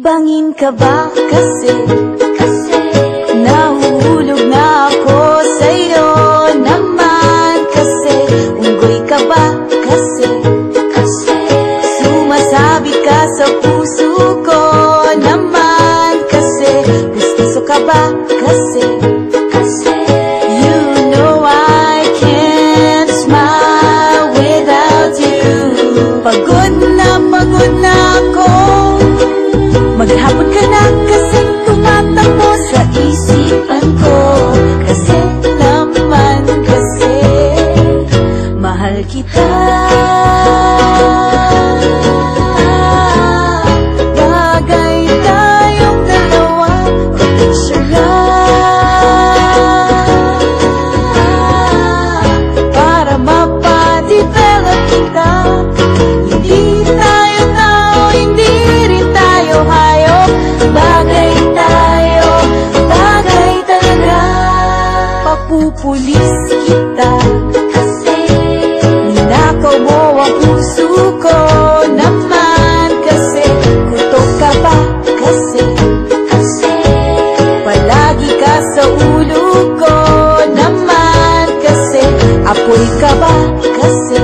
Bangin ka ba kasi nahuhulog na ako sa'yo naman kasi unggoy ka ba kasi sumasabit ka sa puso ko naman kasi gusto ka ba kasi you know I can't smile without you. Pagod na ako, maghapon ka na kasi tumatakbo sa isipan ko. Kasi naman kasi mahal kita. Bagay tayong dalawa, picture lang para mapadevelop kita. Hindi tayo tao, hindi rin tayo hayop. Bagay tayo, bagay talaga. Papupulis kita kasi ninakaw mo ang puso ko naman kasi kutok ka ba kasi palagi ka sa ulo ko naman kasi apoy ka ba kasi